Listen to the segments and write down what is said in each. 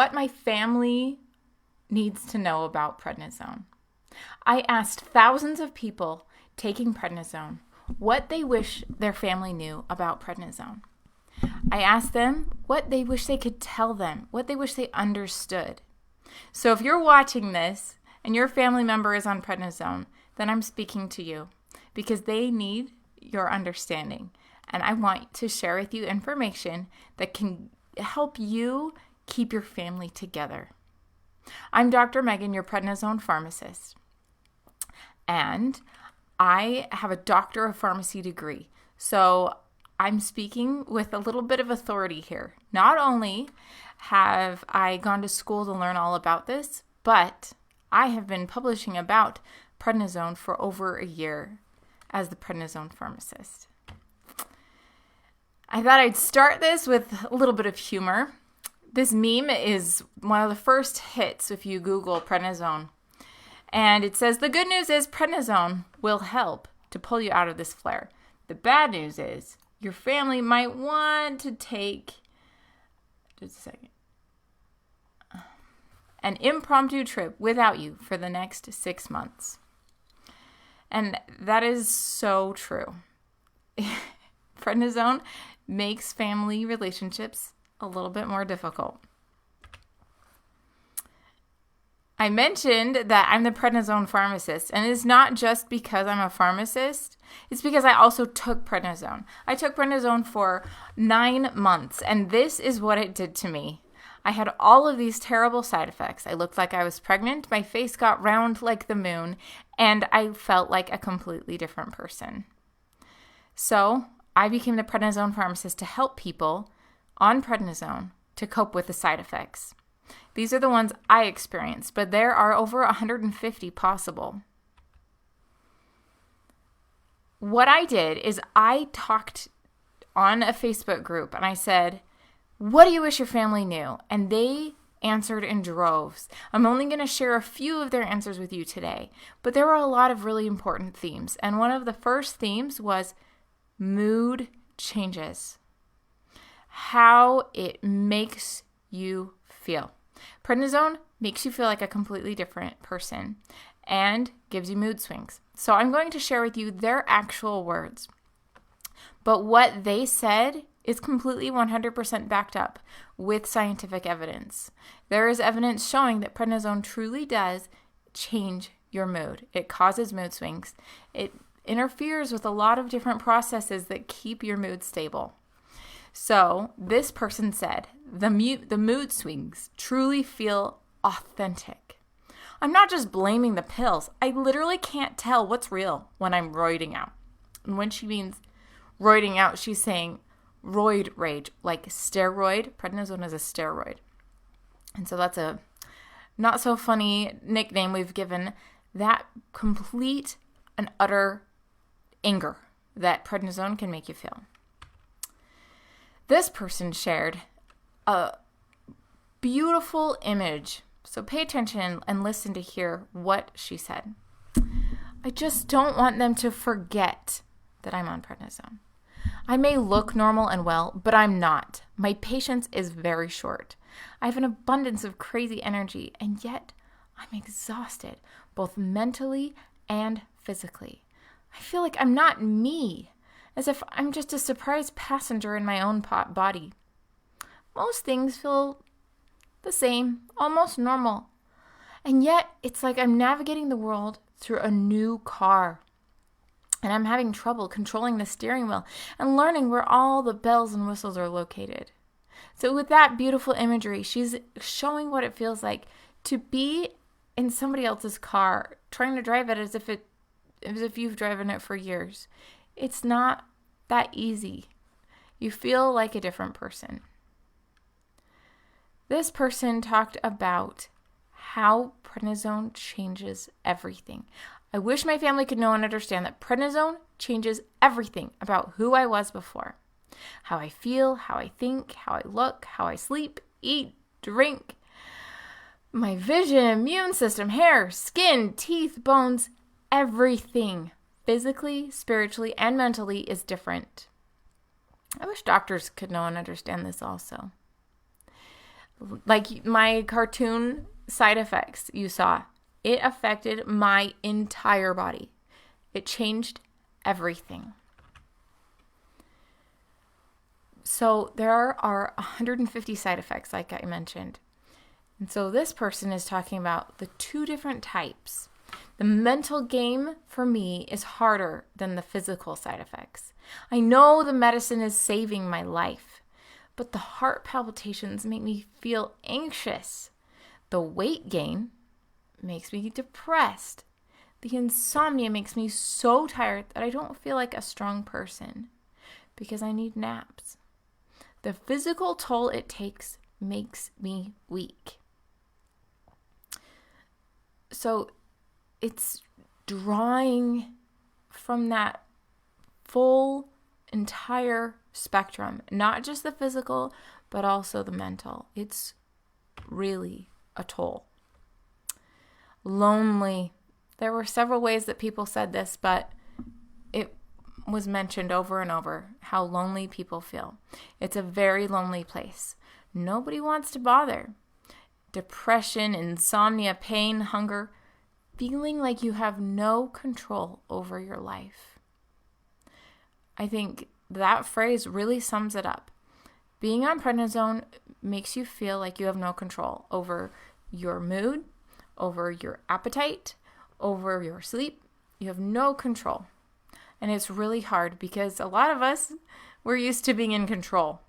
What my family needs to know about prednisone. I asked thousands of people taking prednisone what they wish their family knew about prednisone. I asked them what they wish they could tell them, what they wish they understood. So if you're watching this and your family member is on prednisone, then I'm speaking to you because they need your understanding. And I want to share with you information that can help you keep your family together. I'm Dr. Megan, your prednisone pharmacist. And I have a Doctor of Pharmacy degree. So I'm speaking with a little bit of authority here. Not only have I gone to school to learn all about this, but I have been publishing about prednisone for over a year as the prednisone pharmacist. I thought I'd start this with a little bit of humor. This meme is one of the first hits if you Google prednisone. And it says, the good news is prednisone will help to pull you out of this flare. The bad news is your family might want to take, just a second, an impromptu trip without you for the next 6 months. And that is so true. Prednisone makes family relationships a little bit more difficult. I mentioned that I'm the prednisone pharmacist, and it's not just because I'm a pharmacist. It's because I also took prednisone. I took prednisone for 9 months, and this is what it did to me. I had all of these terrible side effects. I looked like I was pregnant, my face got round like the moon, and I felt like a completely different person. So I became the prednisone pharmacist to help people on prednisone to cope with the side effects. These are the ones I experienced, but there are over 150 possible. What I did is I talked on a Facebook group and I said, what do you wish your family knew? And they answered in droves. I'm only going to share a few of their answers with you today, but there were a lot of really important themes. And one of the first themes was mood changes. How it makes you feel. Prednisone makes you feel like a completely different person and gives you mood swings. So I'm going to share with you their actual words. But what they said is completely 100% backed up with scientific evidence. There is evidence showing that prednisone truly does change your mood. It causes mood swings. It interferes with a lot of different processes that keep your mood stable. So this person said, the mood swings truly feel authentic. I'm not just blaming the pills. I literally can't tell what's real when I'm roiding out. And when she means roiding out, she's saying roid rage, like steroid. Prednisone is a steroid. And so that's a not so funny nickname we've given that complete and utter anger that prednisone can make you feel. This person shared a beautiful image. So pay attention and listen to hear what she said. I just don't want them to forget that I'm on prednisone. I may look normal and well, but I'm not. My patience is very short. I have an abundance of crazy energy, and yet I'm exhausted, both mentally and physically. I feel like I'm not me, as if I'm just a surprise passenger in my own body. Most things feel the same, almost normal. And yet, it's like I'm navigating the world through a new car. And I'm having trouble controlling the steering wheel and learning where all the bells and whistles are located. So with that beautiful imagery, she's showing what it feels like to be in somebody else's car, trying to drive it as if you've driven it for years. It's not that easy. You feel like a different person. This person talked about how prednisone changes everything. I wish my family could know and understand that prednisone changes everything about who I was before. How I feel, how I think, how I look, how I sleep, eat, drink. My vision, immune system, hair, skin, teeth, bones, everything, physically, spiritually, and mentally is different. I wish doctors could know and understand this also. Like my cartoon side effects you saw, it affected my entire body. It changed everything. So there are 150 side effects, like I mentioned. And so this person is talking about the two different types. The mental game for me is harder than the physical side effects. I know the medicine is saving my life, but the heart palpitations make me feel anxious. The weight gain makes me depressed. The insomnia makes me so tired that I don't feel like a strong person because I need naps. The physical toll it takes makes me weak. So it's drawing from that full entire spectrum, not just the physical, but also the mental. It's really a toll. Lonely. There were several ways that people said this, but it was mentioned over and over how lonely people feel. It's a very lonely place. Nobody wants to bother. Depression, insomnia, pain, hunger, feeling like you have no control over your life. I think that phrase really sums it up. Being on prednisone makes you feel like you have no control over your mood, over your appetite, over your sleep. You have no control. And it's really hard because a lot of us, we're used to being in control.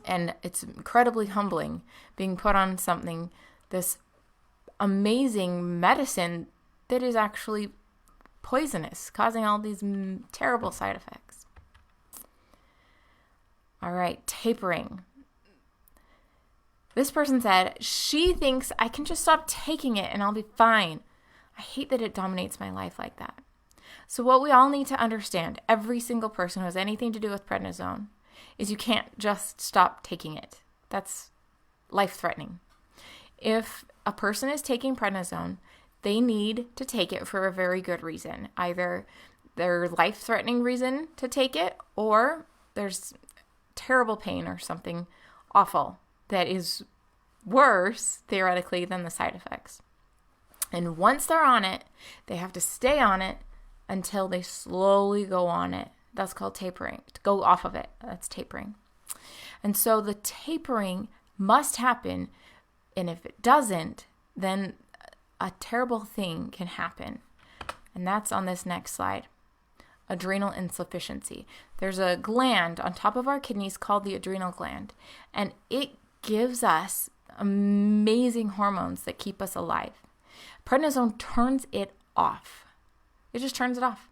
And it's incredibly humbling being put on something, this amazing medicine that is actually poisonous, causing all these terrible side effects. All right, tapering. This person said, she thinks I can just stop taking it and I'll be fine. I hate that it dominates my life like that. So what we all need to understand, every single person who has anything to do with prednisone, is you can't just stop taking it. That's life-threatening. If a person is taking prednisone, they need to take it for a very good reason. Either their life-threatening reason to take it, or there's terrible pain or something awful that is worse, theoretically, than the side effects. And once they're on it, they have to stay on it until they slowly go on it. That's called tapering. To go off of it, that's tapering. And so the tapering must happen, and if it doesn't, then a terrible thing can happen. And that's on this next slide. Adrenal insufficiency. There's a gland on top of our kidneys called the adrenal gland, and it gives us amazing hormones that keep us alive. Prednisone turns it off. It just turns it off.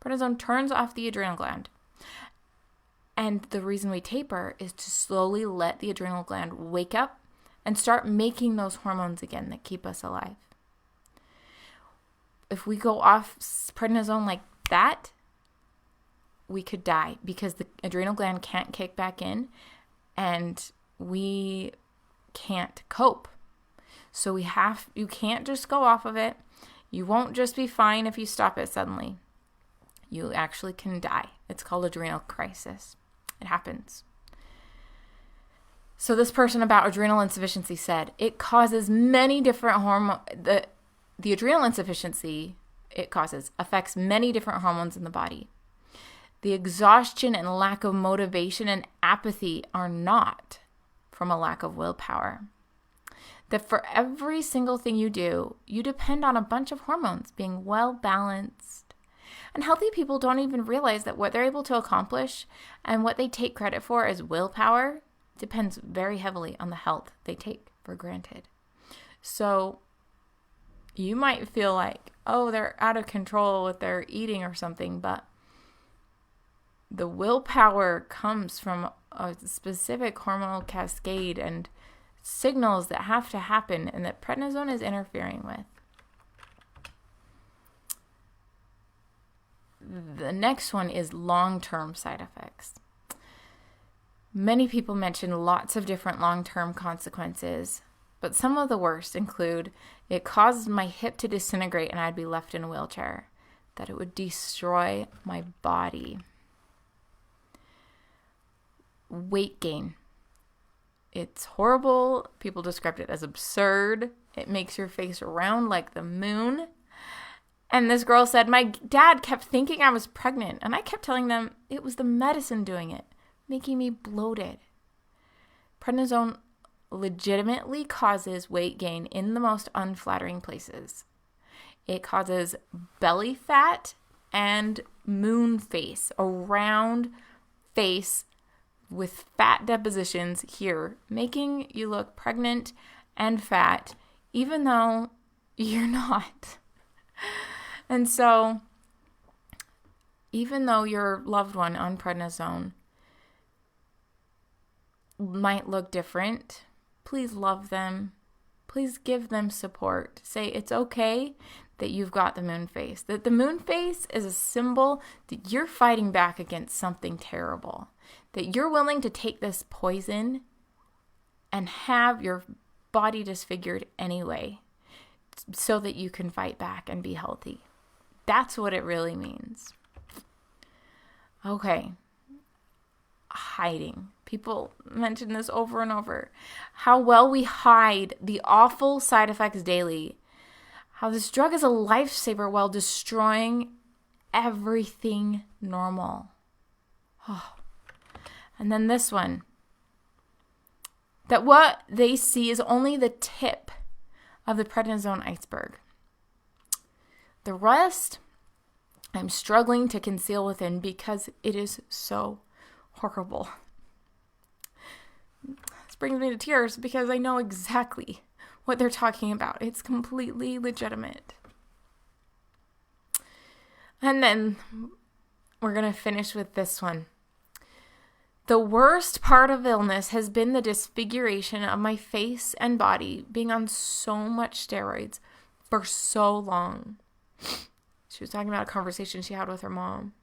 Prednisone turns off the adrenal gland. And the reason we taper is to slowly let the adrenal gland wake up and start making those hormones again that keep us alive. If we go off prednisone like that, we could die because the adrenal gland can't kick back in and we can't cope. So you can't just go off of it. You won't just be fine if you stop it suddenly. You actually can die. It's called adrenal crisis. It happens. So this person about adrenal insufficiency said, it causes many different hormones. The adrenal insufficiency it causes affects many different hormones in the body. The exhaustion and lack of motivation and apathy are not from a lack of willpower. That for every single thing you do, you depend on a bunch of hormones being well balanced. And healthy people don't even realize that what they're able to accomplish and what they take credit for as willpower depends very heavily on the health they take for granted. So you might feel like, oh, they're out of control with their eating or something, but the willpower comes from a specific hormonal cascade and signals that have to happen and that prednisone is interfering with. The next one is long-term side effects. Many people mention lots of different long-term consequences, but some of the worst include it caused my hip to disintegrate and I'd be left in a wheelchair, that it would destroy my body. Weight gain. It's horrible. People described it as absurd. It makes your face round like the moon. And this girl said, my dad kept thinking I was pregnant, and I kept telling them it was the medicine doing it, making me bloated. Prednisone legitimately causes weight gain in the most unflattering places. It causes belly fat and moon face, a round face with fat depositions here, making you look pregnant and fat, even though you're not. And so, even though your loved one on prednisone might look different, please love them. Please give them support. Say it's okay that you've got the moon face. That the moon face is a symbol that you're fighting back against something terrible. That you're willing to take this poison and have your body disfigured anyway so that you can fight back and be healthy. That's what it really means. Okay. Hiding. People mention this over and over. How well we hide the awful side effects daily. How this drug is a lifesaver while destroying everything normal. Oh. And then this one. That what they see is only the tip of the prednisone iceberg. The rest, I'm struggling to conceal within because it is so horrible. This brings me to tears because I know exactly what they're talking about. It's completely legitimate. And then we're going to finish with this one. The worst part of illness has been the disfiguration of my face and body, being on so much steroids for so long. She was talking about a conversation she had with her mom.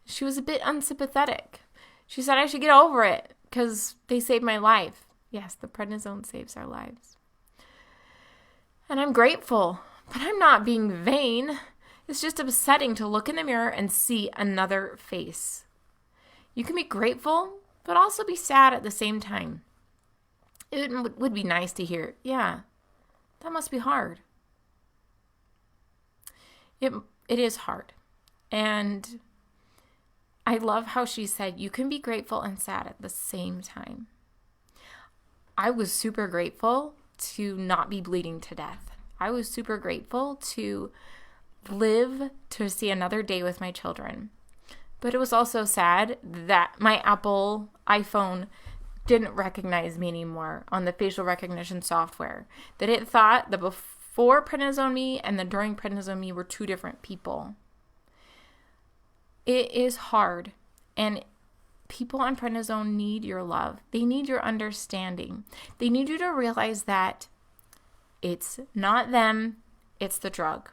She was a bit unsympathetic. She said I should get over it because they saved my life. Yes, the prednisone saves our lives. And I'm grateful, but I'm not being vain. It's just upsetting to look in the mirror and see another face. You can be grateful, but also be sad at the same time. It would be nice to hear, yeah, that must be hard. It is hard. And I love how she said, you can be grateful and sad at the same time. I was super grateful to not be bleeding to death. I was super grateful to live to see another day with my children. But it was also sad that my Apple iPhone didn't recognize me anymore on the facial recognition software. That it thought the before prednisone me and the during prednisone me were two different people. It is hard, and people on prednisone need your love. They need your understanding. They need you to realize that it's not them, it's the drug.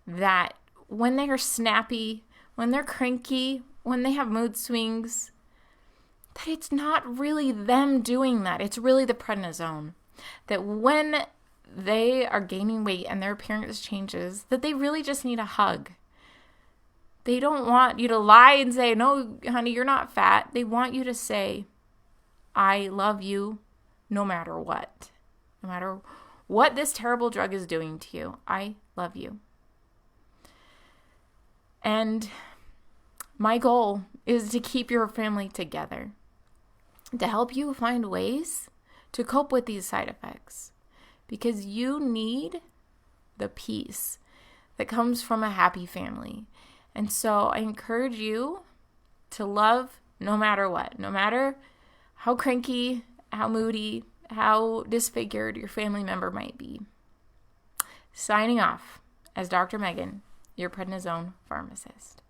That when they are snappy, when they're cranky, when they have mood swings, that it's not really them doing that. It's really the prednisone. That when they are gaining weight and their appearance changes, that they really just need a hug. They don't want you to lie and say, no, honey, you're not fat. They want you to say, I love you no matter what. No matter what this terrible drug is doing to you, I love you. And my goal is to keep your family together, to help you find ways to cope with these side effects, because you need the peace that comes from a happy family. And so I encourage you to love no matter what, no matter how cranky, how moody, how disfigured your family member might be. Signing off as Dr. Megan, your prednisone pharmacist.